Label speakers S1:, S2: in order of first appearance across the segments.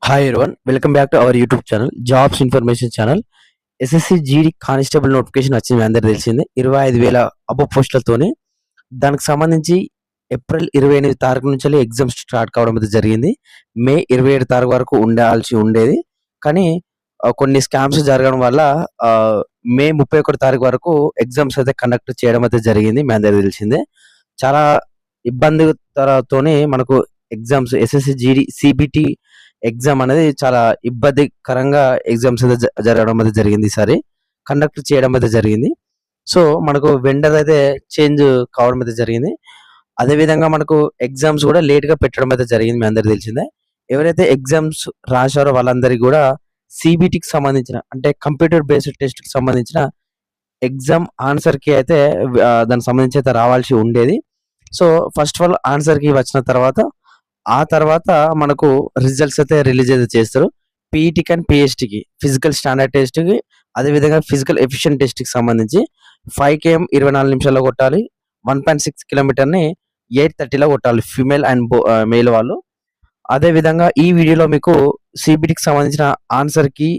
S1: Hi everyone, welcome back to our YouTube channel, Jobs Information Channel. SSC GD constable notification వచ్చింది. మీ అందరికీ తెలిసిందే. 25,000 అబో పోస్టులతోని దానికి సంబంధించి ఏప్రిల్ 28 తారీఖు నుంచి ఎగ్జామ్స్ స్టార్ట్ కావడం అయితే జరిగింది. మే 27 తారీఖు వరకు ఉండాల్సి ఉండేది. కానీ కొన్ని స్కామ్స్ జరగడం వల్ల మే 31 తారీఖు వరకు ఎగ్జామ్స్ అయితే కండక్ట్ చేయడం అయితే జరిగింది. మీ అందరికీ తెలిసిందే. చాలా ఇబ్బందితోని మనకు exams SSC GD CBT exam అనేది చాలా ఇబ్బందికరంగా ఎగ్జామ్స్ అయితే జరగడం అయితే జరిగింది. ఈసారి కండక్ట్ చేయడం అయితే జరిగింది. సో మనకు వెండర్ అయితే చేంజ్ కావడం అయితే జరిగింది. అదే విధంగా మనకు ఎగ్జామ్స్ కూడా లేట్ గా పెట్టడం అయితే జరిగింది. మీ అందరికి తెలిసిందే. ఎవరైతే ఎగ్జామ్స్ రాశారో వాళ్ళందరికీ కూడా సిబిటికి సంబంధించిన అంటే కంప్యూటర్ బేస్డ్ టెస్ట్ కి సంబంధించిన ఎగ్జామ్ ఆన్సర్ కి అయితే దానికి సంబంధించి అయితే రావాల్సి ఉండేది. So first of all answer కి వచ్చిన తర్వాత ఆ తర్వాత మనకు రిజల్ట్స్ అయితే రిలీజ్ అయితే చేస్తారు. పీఈటీకి అండ్ పిహెచ్టీకి ఫిజికల్ స్టాండర్డ్ టెస్ట్కి అదేవిధంగా ఫిజికల్ ఎఫిషియెంట్ టెస్ట్కి సంబంధించి 5 km 24 నిమిషాల్లో కొట్టాలి. 1.6 కిలోమీటర్ని 8:30లో కొట్టాలి ఫీమేల్ అండ్ మేల్ వాళ్ళు. అదేవిధంగా ఈ వీడియోలో మీకు సిబిటికి సంబంధించిన ఆన్సర్కి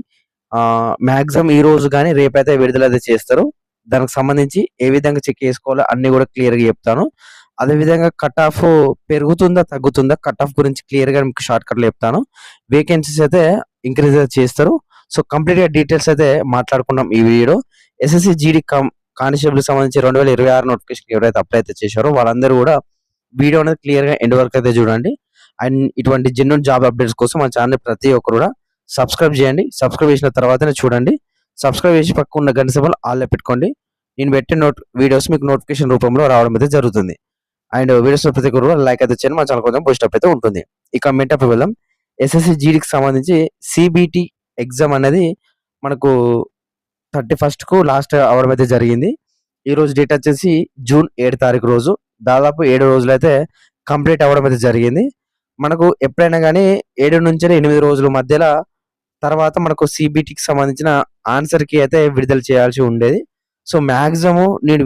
S1: మ్యాక్సిమం ఈ రోజు కానీ రేపైతే విడుదల అయితే చేస్తారు. దానికి సంబంధించి ఏ విధంగా చెక్ చేసుకోవాలో అన్ని కూడా క్లియర్గా చెప్తాను. అదేవిధంగా కట్ ఆఫ్ పెరుగుతుందా తగ్గుతుందా కట్ ఆఫ్ గురించి క్లియర్ గా మీకు షార్ట్ కట్ లో చెప్తాను. వేకెన్సీస్ అయితే ఇంక్రీజ్ చేస్తారు. సో కంప్లీట్ గా డీటెయిల్స్ అయితే మాట్లాడుకున్నాం ఈ వీడియో. ఎస్ఎస్సి జీడీ కానిస్టేబుల్ సంబంధించి 2026 నోటిఫికేషన్ ఎవరైతే అప్లై అయితే చేశారో వాళ్ళందరూ కూడా వీడియో అనేది క్లియర్ గా ఎండ్ వరకు అయితే చూడండి. అండ్ ఇటువంటి జెన్యూన్ జాబ్ అప్డేట్స్ కోసం మన ఛానల్ ప్రతి ఒక్కరు కూడా సబ్స్క్రైబ్ చేయండి. సబ్స్క్రైబ్ చేసిన తర్వాతనే చూడండి. సబ్స్క్రైబ్ చేసి పక్కన ఉన్న గంట సింబల్ ఆల్ పెట్టుకోండి. నేను పెట్టిన వీడియోస్ మీకు నోటిఫికేషన్ రూపంలో రావడం అయితే జరుగుతుంది. అండ్ వీడియోస్ ప్రతి ఒక్కరు లైక్ అయితే చేయండి. మా ఛానల్ కొంచెం బూస్ట్ అప్ అయితే ఉంటుంది. ఇక మెయిన్ టాపిక్ వెళ్దాం. ఎస్ఎస్సి జీడీకి సంబంధించి సిబిటి ఎగ్జామ్ అనేది మనకు 31st కు లాస్ట్ అవడం అయితే జరిగింది. ఈ రోజు డేట్ వచ్చేసి జూన్ 7 తారీఖు రోజు. దాదాపు 7 రోజులు అయితే కంప్లీట్ అవ్వడం అయితే జరిగింది. మనకు ఎప్పుడైనా కానీ 7 నుంచి 8 రోజుల మధ్యలో తర్వాత మనకు సిబిటికి సంబంధించిన ఆన్సర్ కి అయితే విడుదల చేయాల్సి ఉండేది. సో మాక్సిమం నేను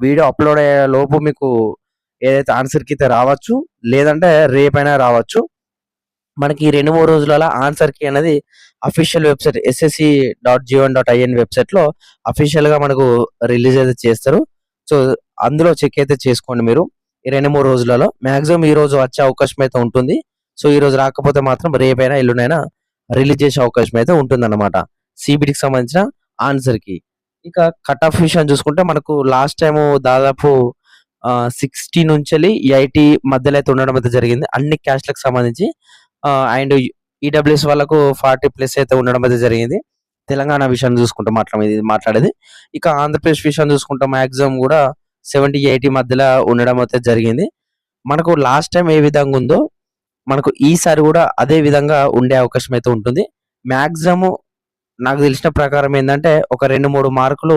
S1: వీడియో అప్లోడ్ అయ్యే లోపు మీకు ఏదైతే ఆన్సర్ కి అయితే రావచ్చు, లేదంటే రేపైనా రావచ్చు. మనకి 2-3 రోజుల ఆన్సర్ కి అనేది అఫీషియల్ వెబ్సైట్ ssc.gov.in వెబ్సైట్ లో అఫీషియల్ గా మనకు రిలీజ్ అయితే చేస్తారు. సో అందులో చెక్ అయితే చేసుకోండి మీరు. ఈ 2-3 రోజులలో మాక్సిమం ఈ రోజు వచ్చే అవకాశం అయితే ఉంటుంది. సో ఈ రోజు రాకపోతే మాత్రం రేపైనా ఎల్లుండైనా రిలీజ్ చేసే అవకాశం అయితే ఉంటుంది అన్నమాట సిబిటికి సంబంధించిన ఆన్సర్ కి. ఇక కట్ ఆఫ్ విషయం చూసుకుంటే మనకు లాస్ట్ టైం దాదాపు 60 నుంచి 80 మధ్యలో అయితే ఉండడం అయితే జరిగింది అన్ని క్యాస్ట్లకు సంబంధించి. అండ్ ఈడబ్ల్యూఎస్ వాళ్ళకు 40+ అయితే ఉండడం అయితే జరిగింది. తెలంగాణ విషయాన్ని చూసుకుంటే మాట్లాడేది. ఇక ఆంధ్రప్రదేశ్ విషయాన్ని చూసుకుంటే మాక్సిమం కూడా 70-80 మధ్యలో ఉండడం అయితే జరిగింది. మనకు లాస్ట్ టైం ఏ విధంగా ఉందో మనకు ఈసారి కూడా అదే విధంగా ఉండే అవకాశం అయితే ఉంటుంది. మాక్సిమం నాకు తెలిసిన ప్రకారం ఏంటంటే ఒక 2-3 మార్కులు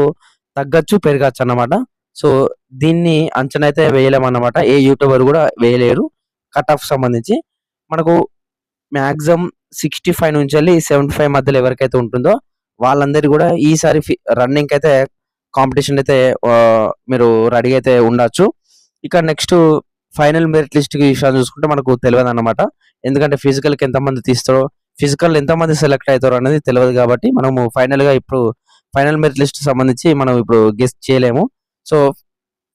S1: తగ్గచ్చు పెరగచ్చు అన్నమాట. సో దీన్ని అంచనా అయితే వేయలేమన్నమాట. ఏ యూట్యూబర్ కూడా వేయలేరు. కట్ ఆఫ్ సంబంధించి మనకు మాక్సిమం 65 నుంచి 75 మధ్యలో ఎవరికైతే ఉంటుందో వాళ్ళందరూ కూడా ఈసారి రన్నింగ్ అయితే కాంపిటీషన్ అయితే మీరు రెడీ అయితే ఉండొచ్చు. ఇక నెక్స్ట్ ఫైనల్ మెరిట్ లిస్ట్ విషయాలు చూసుకుంటే మనకు తెలియదు అన్నమాట. ఎందుకంటే ఫిజికల్ కి ఎంతమంది తీస్తారో, ఫిజికల్ ఎంతమంది సెలెక్ట్ అవుతారో అనేది తెలియదు కాబట్టి మనము ఫైనల్ గా ఇప్పుడు ఫైనల్ మెరిట్ లిస్ట్ సంబంధించి మనం ఇప్పుడు గెస్ట్ చేయలేము. సో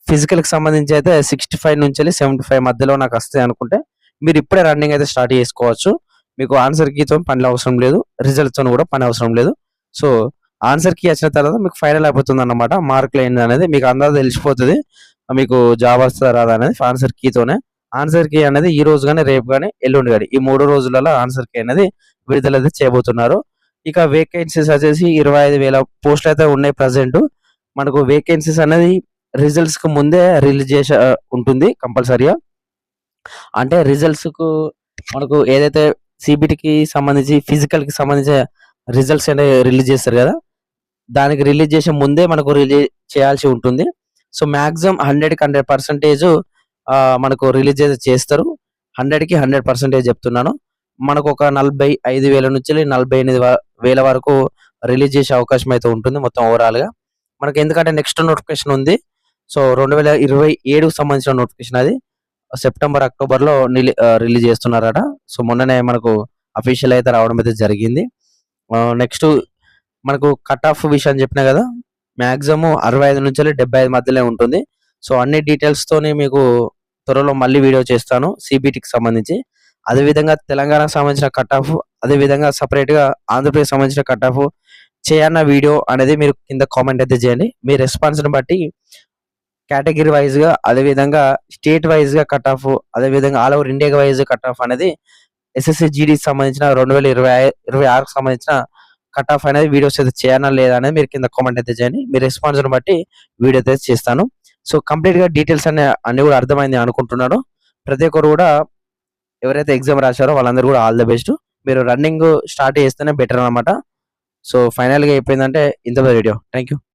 S1: ఫిజికల్ కి సంబంధించి అయితే 65 నుంచి 75 మధ్యలో నాకు వస్తాయి అనుకుంటే మీరు ఇప్పుడే రన్నింగ్ అయితే స్టార్ట్ చేసుకోవచ్చు. మీకు ఆన్సర్ కీతో పని అవసరం లేదు, రిజల్ట్ తో కూడా పని అవసరం లేదు. సో ఆన్సర్ కీ వచ్చిన తర్వాత మీకు ఫైనల్ అయిపోతుంది అన్నమాట. మార్కులు ఏంటి అనేది మీకు అందాజ తెలిసిపోతుంది. మీకు జాబ్ వస్తుందా రాదా అనేది ఆన్సర్ కీతోనే. ఆన్సర్ కీ అనేది ఈ రోజు కానీ రేపు కానీ ఎల్లుండి కానీ ఈ 3 రోజులలో ఆన్సర్ కీ అనేది విడుదల అయితే చేయబోతున్నారు. ఇక వేకెన్సీస్ వచ్చేసి 25,000 పోస్టులు అయితే ఉన్నాయి ప్రజెంట్. మనకు వేకెన్సీస్ అనేది రిజల్ట్స్ కు ముందే రిలీజ్ చేసే ఉంటుంది కంపల్సరీగా. అంటే రిజల్ట్స్ కు మనకు ఏదైతే సిబిటికి సంబంధించి ఫిజికల్ కి సంబంధించి రిజల్ట్స్ అనేవి రిలీజ్ చేస్తారు కదా, దానికి రిలీజ్ చేసే ముందే మనకు రిలీజ్ చేయాల్సి ఉంటుంది. సో మాక్సిమం 100కి 100% మనకు రిలీజ్ అయితే చేస్తారు. 100కి 100% చెప్తున్నాను. మనకు ఒక 45,000 నుంచి 48,000 వరకు రిలీజ్ చేసే అవకాశం అయితే ఉంటుంది మొత్తం ఓవరాల్ గా మనకి. ఎందుకంటే నెక్స్ట్ నోటిఫికేషన్ ఉంది. సో 2027కు సంబంధించిన నోటిఫికేషన్ అది సెప్టెంబర్ అక్టోబర్ లో రిలీజ్ చేస్తున్నారట. సో మొన్ననే మనకు అఫీషియల్ అయితే రావడం అయితే జరిగింది. నెక్స్ట్ మనకు కట్ ఆఫ్ విషయం చెప్పినా కదా, మాక్సిమం 65 నుంచి 75 మధ్యలో ఉంటుంది. సో అన్ని డీటెయిల్స్ తోని మీకు త్వరలో మళ్ళీ వీడియో చేస్తాను సిబిటికి సంబంధించి. అదేవిధంగా తెలంగాణకు సంబంధించిన కట్ ఆఫ్, అదేవిధంగా separate గా ఆంధ్రప్రదేశ్ సంబంధించిన కట్ ఆఫ్ చేయన్న వీడియో అనేది మీరు కింద కామెంట్ అయితే చేయండి. మీ రెస్పాన్స్ని బట్టి కేటగిరీ వైజ్గా, అదేవిధంగా స్టేట్ వైజ్గా కట్ ఆఫ్, అదేవిధంగా all over India wise cut off అనేది ఎస్ఎస్సి జీడీకి సంబంధించిన 2026కి సంబంధించిన కట్ ఆఫ్ అనేది వీడియోస్ అయితే చేయనా లేదా అనేది మీరు కింద కామెంట్ అయితే చేయండి. మీ రెస్పాన్స్ని బట్టి వీడియో అయితే చేస్తాను. సో కంప్లీట్గా డీటెయిల్స్ అన్ని కూడా అర్థమైంది అనుకుంటున్నాను. ప్రతి ఒక్కరు కూడా ఎవరైతే ఎగ్జామ్ రాశారో వాళ్ళందరూ కూడా ఆల్ ద బెస్ట్. మీరు రన్నింగ్ స్టార్ట్ చేస్తేనే బెటర్ అనమాట. సో ఫైనల్గా అయిపోయిందంటే ఇంత వీడియో. Thank you.